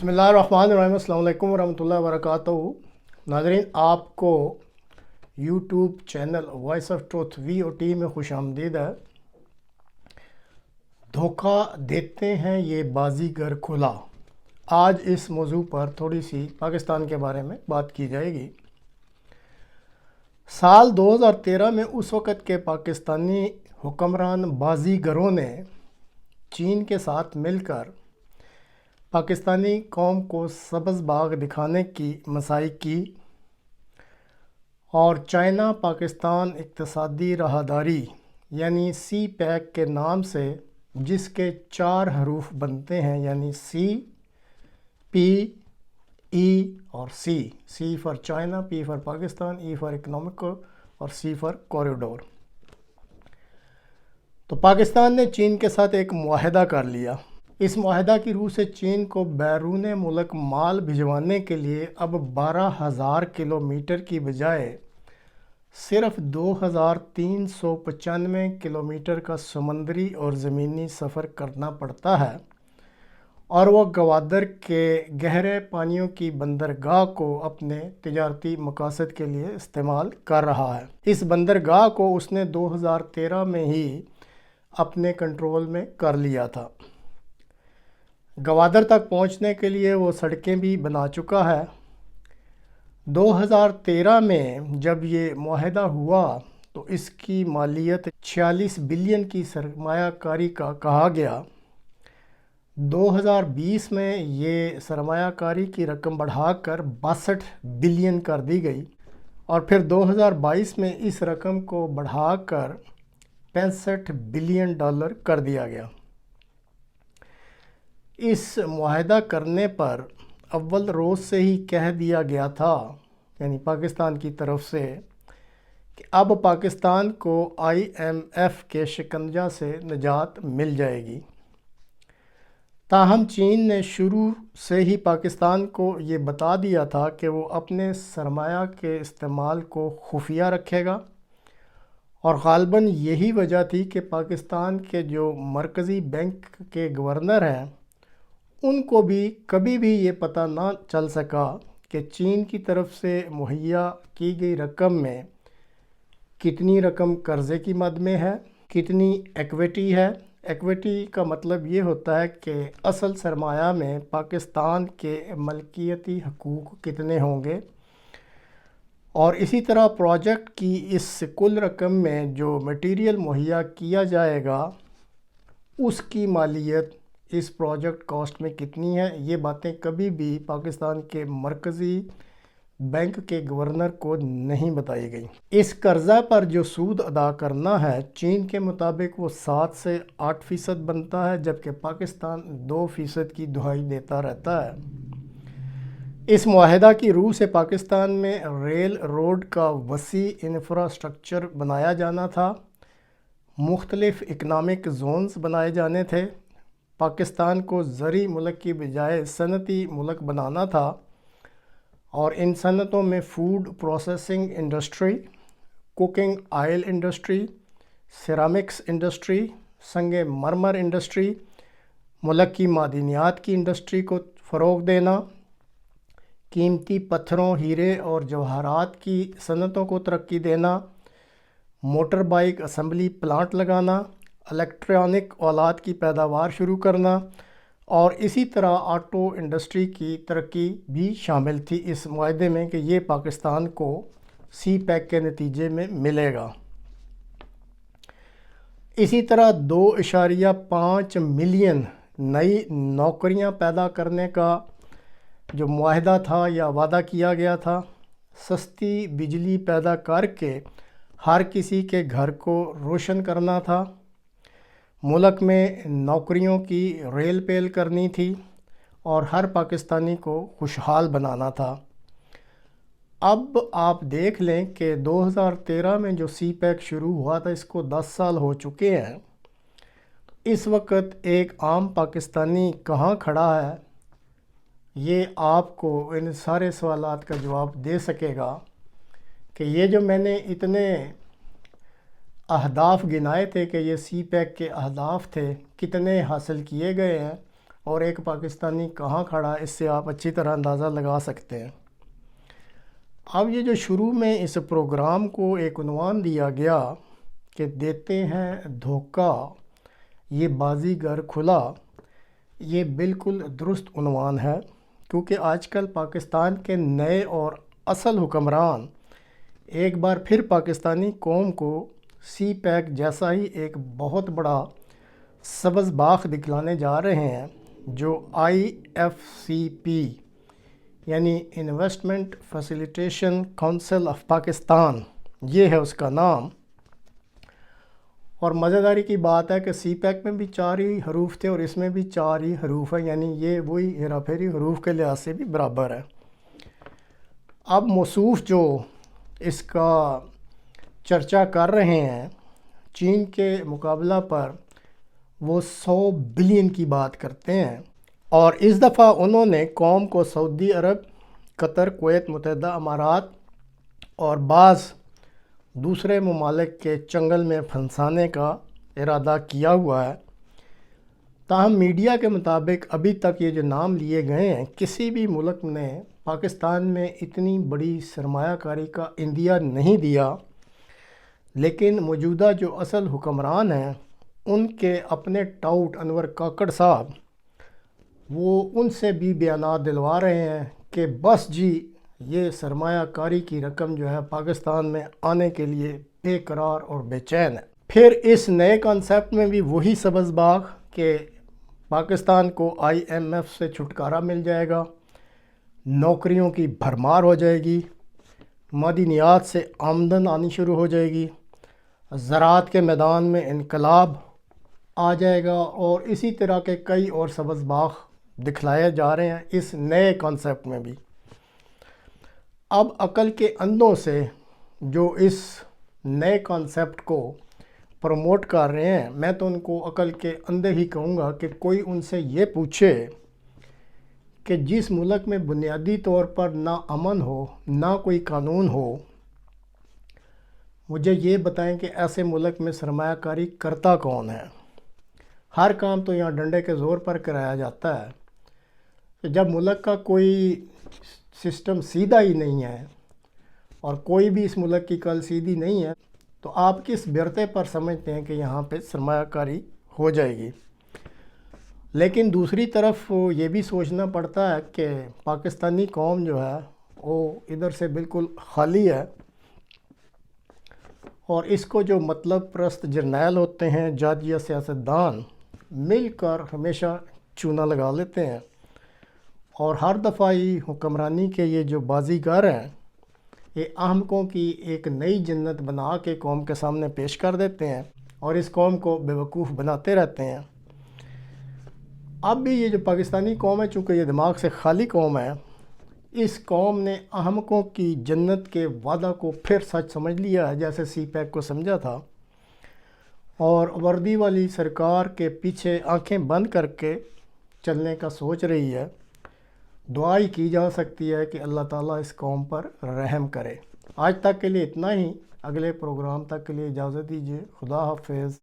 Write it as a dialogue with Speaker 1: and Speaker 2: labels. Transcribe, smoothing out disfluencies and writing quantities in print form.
Speaker 1: बिस्मिल्लाहिर्रहमानिर्रहीम। अस्सलाम वालेकुम वरहमतुल्लाहि वबरकातुहू। नाज़रीन, आपको YouTube channel voice of truth VOT में खुश आमदीद है। धोखा देते हैं ये बाजीगर खुला। आज इस मौजू पर थोड़ी सी पाकिस्तान के बारे में बात की जाएगी। साल 2013 में उस वक़्त के पाकिस्तानी हुक्मरान बाजीगरों ने चीन के साथ मिलकर पाकिस्तानी कौम को सब्ज़ बाग दिखाने की मसाई की और चाइना पाकिस्तान इक़्तिसादी राहदारी यानी CPEC के नाम से, जिसके 4 हरूफ बनते हैं यानी C, P, E और C। C for China, P for Pakistan, E for economic और C फॉर कॉरिडोर। तो पाकिस्तान ने चीन के साथ एक मुआहदा कर लिया। इस मुआहदा की रूह से चीन को बैरून मुल्क माल भिजवाने के लिए अब 12,000 किलोमीटर की बजाय सिर्फ 2,395 किलोमीटर का समुद्री और ज़मीनी सफ़र करना पड़ता है, और वह गवादर के गहरे पानियों की बंदरगाह को अपने तिजारती मकासद के लिए इस्तेमाल कर रहा है। इस बंदरगाह को उसने 2013 में ही अपने कंट्रोल में कर लिया था। गवादर तक पहुंचने के लिए वो सड़कें भी बना चुका है। 2013 में जब ये मुआहदा हुआ तो इसकी मालियत 46 बिलियन की सरमायाकारी का कहा गया। 2020 में ये सरमायाकारी की रकम बढ़ाकर 62 बिलियन कर दी गई और फिर 2022 में इस रकम को बढ़ाकर 65 बिलियन डॉलर कर दिया गया। इस मुआहदा करने पर अव्वल रोज़ से ही कह दिया गया था, यानी पाकिस्तान की तरफ से, कि अब पाकिस्तान को IMF के शिकंजा से निजात मिल जाएगी। ताहम चीन ने शुरू से ही पाकिस्तान को ये बता दिया था कि वो अपने सरमाया के इस्तेमाल को खुफिया रखेगा, और ग़ालिबन यही वजह थी कि पाकिस्तान के जो मरकज़ी बैंक के गवर्नर हैं उनको भी कभी भी ये पता ना चल सका कि चीन की तरफ से मुहैया की गई रकम में कितनी रकम कर्ज़े की मद में है, कितनी इक्विटी है। इक्विटी का मतलब ये होता है कि असल सरमाया में पाकिस्तान के मलकियती हकूक़ कितने होंगे, और इसी तरह प्रोजेक्ट की इस कुल रकम में जो मटेरियल मुहैया किया जाएगा उसकी मालियत इस प्रोजेक्ट कॉस्ट में कितनी है। ये बातें कभी भी पाकिस्तान के मरकज़ी बैंक के गवर्नर को नहीं बताई गई। इस कर्ज़ा पर जो सूद अदा करना है, चीन के मुताबिक वो 7 से 8% बनता है, जबकि पाकिस्तान 2% की दुहाई देता रहता है। इस मुआहदा की रूह से पाकिस्तान में रेल रोड का वसी इंफ्रास्ट्रक्चर बनाया जाना था, मुख्तलिफ़ इकनॉमिक जोन्स बनाए जाने थे, पाकिस्तान को ज़री मुल्क की बजाय सनती मुल्क बनाना था, और इन सनतों में food processing industry, cooking oil industry, ceramics industry, संगे मरमर इंडस्ट्री, मुल्क की मादनियात की इंडस्ट्री को फ़रोग़ देना, कीमती पत्थरों, हीरे और जवाहरात की सनतों को तरक्की देना, मोटर बाइक असम्बली प्लांट लगाना, इलेक्ट्रॉनिक औलाद की पैदावार शुरू करना, और इसी तरह ऑटो इंडस्ट्री की तरक्की भी शामिल थी इस मुआहदे में कि ये पाकिस्तान को CPEC के नतीजे में मिलेगा। इसी तरह 2.5 मिलियन नई नौकरियां पैदा करने का जो मुआहदा था या वादा किया गया था। सस्ती बिजली पैदा करके हर किसी के घर को रोशन करना था। मुल्क में नौकरियों की रेल पेल करनी थी और हर पाकिस्तानी को खुशहाल बनाना था। अब आप देख लें कि 2013 में जो CPEC शुरू हुआ था, इसको 10 साल हो चुके हैं। इस वक्त एक आम पाकिस्तानी कहाँ खड़ा है, ये आपको इन सारे सवालात का जवाब दे सकेगा कि ये जो मैंने इतने अहदाफ गिनाए थे कि ये CPEC के अहदाफ थे, कितने हासिल किए गए हैं, اور ایک پاکستانی کہاں کھڑا ہے، اس سے آپ اچھی طرح اندازہ لگا سکتے ہیں۔ اب یہ جو شروع میں اس پروگرام کو ایک عنوان دیا گیا کہ دیتے ہیں دھوکہ یہ بازیگر کھلا، یہ بالکل درست عنوان ہے، کیونکہ آج کل پاکستان کے نئے اور اصل حکمران ایک بار پھر پاکستانی قوم کو سی پیک جیسا ہی ایک بہت بڑا سبز باغ دکھلانے جا رہے ہیں، جو IFCP یعنی investment facilitation council of Pakistan, یہ ہے اس کا نام۔ اور مزیداری کی بات ہے کہ سی پیک میں بھی 4 ہی حروف تھے اور اس میں بھی 4 ہی حروف ہیں، یعنی یہ وہی ہیرا پھیری حروف کے لحاظ سے بھی برابر ہے۔ اب موصوف جو اس کا چرچا کر رہے ہیں چین کے مقابلہ پر، وہ 100 بلین کی بات کرتے ہیں، اور اس دفعہ انہوں نے قوم کو سعودی عرب، قطر، کویت، متحدہ امارات اور بعض دوسرے ممالک کے چنگل میں پھنسانے کا ارادہ کیا ہوا ہے۔ تاہم میڈیا کے مطابق ابھی تک یہ جو نام لیے گئے ہیں، کسی بھی ملک نے پاکستان میں اتنی بڑی سرمایہ کاری کا عندیہ نہیں دیا، لیکن موجودہ جو اصل حکمران ہیں ان کے اپنے ٹاؤٹ انور کاکڑ صاحب، وہ ان سے بھی بیانات دلوا رہے ہیں کہ بس جی یہ سرمایہ کاری کی رقم جو ہے پاکستان میں آنے کے لیے بے قرار اور بے چین ہے۔ پھر اس نئے کانسیپٹ میں بھی وہی سبز باغ کہ پاکستان کو IMF سے چھٹکارا مل جائے گا، نوکریوں کی بھرمار ہو جائے گی، معدنیات سے آمدن آنی شروع ہو جائے گی، زراعت کے میدان میں انقلاب آ جائے گا، اور اسی طرح کے کئی اور سبز باغ دکھلائے جا رہے ہیں اس نئے کانسیپٹ میں بھی۔ اب عقل کے اندھوں سے جو اس نئے کانسیپٹ کو پروموٹ کر رہے ہیں، میں تو ان کو عقل کے اندھے ہی کہوں گا کہ کوئی ان سے یہ پوچھے کہ جس ملک میں بنیادی طور پر نہ امن ہو، نہ کوئی قانون ہو، مجھے یہ بتائیں کہ ایسے ملک میں سرمایہ کاری کرتا کون ہے؟ ہر کام تو یہاں ڈنڈے کے زور پر کرایا جاتا ہے۔ کہ جب ملک کا کوئی سسٹم سیدھا ہی نہیں ہے اور کوئی بھی اس ملک کی کل سیدھی نہیں ہے، تو آپ کس برتے پر سمجھتے ہیں کہ یہاں پہ سرمایہ کاری ہو جائے گی؟ لیکن دوسری طرف یہ بھی سوچنا پڑتا ہے کہ پاکستانی قوم جو ہے وہ ادھر سے بالکل خالی ہے، اور اس کو جو مطلب پرست جرنیل ہوتے ہیں، جج یا سیاستدان، مل کر ہمیشہ چونا لگا لیتے ہیں، اور ہر دفعہ ہی حکمرانی کے یہ جو بازیگر ہیں یہ احمقوں کی ایک نئی جنت بنا کے قوم کے سامنے پیش کر دیتے ہیں اور اس قوم کو بیوقوف بناتے رہتے ہیں۔ اب بھی یہ جو پاکستانی قوم ہے، چونکہ یہ دماغ سے خالی قوم ہے، اس قوم نے احمقوں کی جنت کے وعدہ کو پھر سچ سمجھ لیا ہے، جیسے سی پیک کو سمجھا تھا، اور وردی والی سرکار کے پیچھے آنکھیں بند کر کے چلنے کا سوچ رہی ہے۔ دعا ہی کی جا سکتی ہے کہ اللہ تعالیٰ اس قوم پر رحم کرے۔ آج تک کے لیے اتنا ہی، اگلے پروگرام تک کے لیے اجازت دیجیے۔ خدا حافظ۔